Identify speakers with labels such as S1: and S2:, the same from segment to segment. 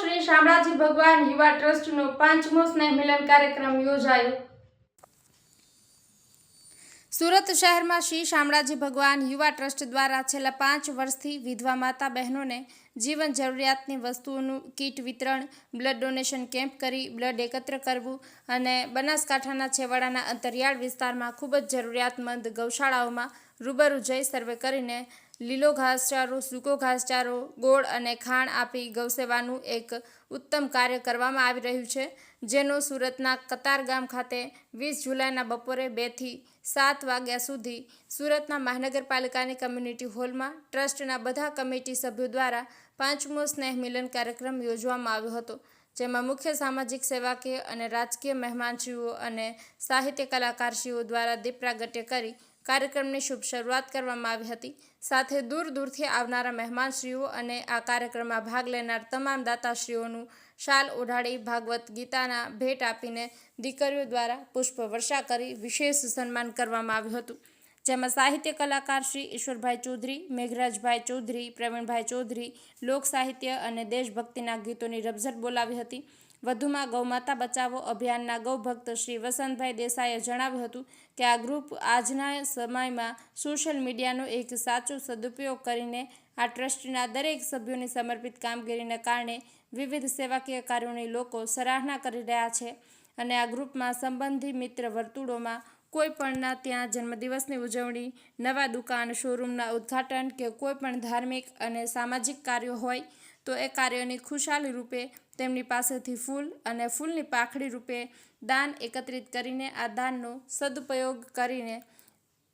S1: શ્રી શામળાજી ભગવાન યુવા ટ્રસ્ટનો 5મો સ્નેહ મિલન કાર્યક્રમ યોજાયો। સુરત શહેરમાં શ્રી શામળાજી ભગવાન યુવા ટ્રસ્ટ દ્વારા છેલ્લા 5 વર્ષથી વિધવા માતા બહેનોને જીવન જરૂરિયાતની વસ્તુઓનું કીટ વિતરણ, બ્લડ ડોનેશન કેમ્પ કરી બ્લડ એકત્ર કરવું અને બનાસકાંઠાના છેવાડાના અંતરિયાળ વિસ્તારમાં ખૂબ જ જરૂરિયાતમંદ ગૌશાળાઓમાં રૂબરૂ જઈ સર્વે કરીને લીલો ઘાસચારો, સૂકો ઘાસચારો, ગોળ અને ખાણ આપી ગૌસેવાનું એક ઉત્તમ કાર્ય કરવામાં આવી રહ્યું છે, જેનો સુરતના કતારગામ ખાતે 20 જુલાઈના બપોરે 2 થી 7 વાગ્યા સુધી સુરતના મહાનગરપાલિકાની કમ્યુનિટી હોલમાં ટ્રસ્ટના બધા કમિટી સભ્યો દ્વારા 5મો સ્નેહ મિલન કાર્યક્રમ યોજવામાં આવ્યો હતો, જેમાં મુખ્ય સામાજિક, સેવાકીય અને રાજકીય મહેમાનશ્રીઓ અને સાહિત્ય કલાકારશ્રીઓ દ્વારા દીપ પ્રાગટ્ય કરી કાર્યક્રમની શુભ શરૂઆત કરવામાં આવી હતી। સાથે દૂર દૂરથી આવનારા મહેમાનશ્રીઓ અને આ કાર્યક્રમમાં ભાગ લેનાર તમામ દાતાશ્રીઓનું શાલ ઓઢાડી ભાગવત ગીતાના ભેટ આપીને દીકરીઓ દ્વારા પુષ્પવર્ષા કરી વિશેષ સન્માન કરવામાં આવ્યું હતું, જેમાં સાહિત્ય કલાકાર શ્રી ઈશ્વરભાઈ ચૌધરી, મેઘરાજભાઈ ચૌધરી, પ્રવીણભાઈ ચૌધરી લોક સાહિત્ય અને દેશભક્તિના ગીતોની રમઝટ બોલાવી હતી। વધુમાં ગૌમાતા બચાવો અભિયાનના ગૌભક્ત શ્રી વસંતભાઈ દેસાઈએ જણાવ્યું હતું કે આ ગ્રુપ આજના સમયમાં સોશિયલ મીડિયાનો એક સાચો સદુપયોગ કરીને આ ટ્રસ્ટના દરેક સભ્યોની સમર્પિત કામગીરીને કારણે વિવિધ સેવાકીય કાર્યોની લોકો સરાહના કરી રહ્યા છે અને આ ગ્રુપમાં સંબંધી મિત્ર વર્તુળોમાં કોઈ પણના ત્યાં જન્મદિવસની ઉજવણી, નવા દુકાન, શોરૂમના ઉદ્ઘાટન કે કોઈ પણ ધાર્મિક અને સામાજિક કાર્યો હોય તો એ કાર્યોની ખુશાલી રૂપે તેમની પાસેથી ફૂલ અને ફૂલની પાખડી રૂપે દાન એકત્રિત કરીને આ દાનનો સદુપયોગ કરીને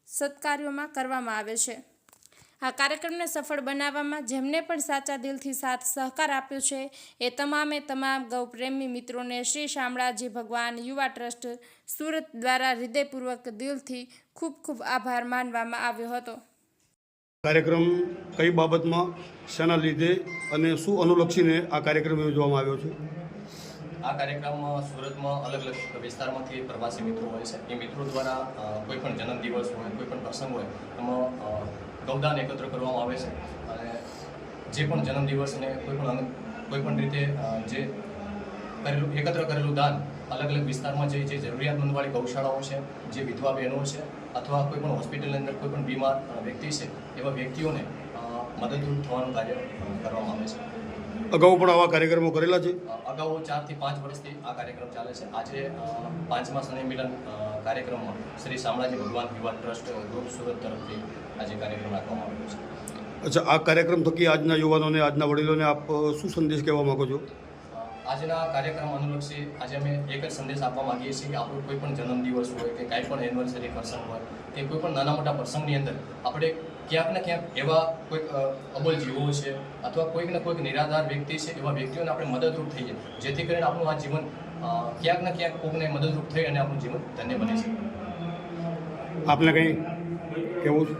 S1: સત્કાર્યોમાં કરવામાં આવે છે। આ કાર્યક્રમને સફળ બનાવવામાં જેમને પણ સાચા દિલથી સાથ સહકાર આપ્યો છે એ તમામે તમામ ગૌપ્રેમી મિત્રોને શ્રી શામળાજી ભગવાન યુવા ટ્રસ્ટ સુરત દ્વારા હૃદયપૂર્વક દિલથી ખૂબ ખૂબ આભાર માનવામાં આવ્યો હતો।
S2: કાર્યક્રમ કઈ બાબતમાં, શાના લીધે અને શું અનુલક્ષીને આ કાર્યક્રમ યોજવામાં આવ્યો છે?
S3: આ કાર્યક્રમમાં સુરતમાં અલગ અલગ વિસ્તારમાંથી પ્રવાસી મિત્રો હોય છે, એ મિત્રો દ્વારા કોઈ પણ જન્મદિવસ હોય, કોઈ પણ પ્રસંગ હોય એમાં ગૌદાન એકત્ર કરવામાં આવે છે અને જે પણ જન્મદિવસને કોઈ પણ રીતે જે એકત્ર કરેલું દાન અલગ અલગ વિસ્તારમાં જે જરૂરિયાતમંદવાળી ગૌશાળાઓ છે, જે વિધવા બહેનો છે અથવા કોઈ પણ હોસ્પિટલની અંદર કોઈ પણ બીમાર વ્યક્તિ છે એવા વ્યક્તિઓને મદદરૂપ થવાનું કાર્ય કરવામાં આવે છે।
S2: અગાઉ પણ આવા કાર્યક્રમો કરેલા છે?
S3: અગાઉ 4 થી 5 વર્ષથી આ કાર્યક્રમ ચાલે છે। આજે 5મા સ્નેહ મિલન કાર્યક્રમમાં શ્રી શામળાજી ભગવાન યુવા ટ્રસ્ટ ગ્રુપ સુરત તરફથી આજે કાર્યક્રમ રાખવામાં આવ્યો છે।
S2: અચ્છા, આ કાર્યક્રમ થકી આજના યુવાનોને, આજના વડીલોને આપ શું સંદેશ કહેવા માગો છો?
S3: આજના કાર્યક્રમ અનુલક્ષી આજે અમે એક જ સંદેશ આપવા માંગીએ છીએ કે આપણો કોઈ પણ જન્મદિવસ હોય કે કાંઈ પણ એનિવર્સરી પ્રસંગ હોય કે કોઈ પણ નાના મોટા પ્રસંગની અંદર આપણે ક્યાંક ને ક્યાંક એવા કોઈક અબોલ જીવો છે અથવા કોઈક ને કોઈક નિરાધાર વ્યક્તિ છે એવા વ્યક્તિઓને આપણે મદદરૂપ થઈએ, જેથી કરીને આપણું આ જીવન ક્યાંક ને ક્યાંક કોઈને મદદરૂપ થઈ અને આપણું જીવન ધન્ય બને છે।
S2: આપને કંઈ કહેવું છે?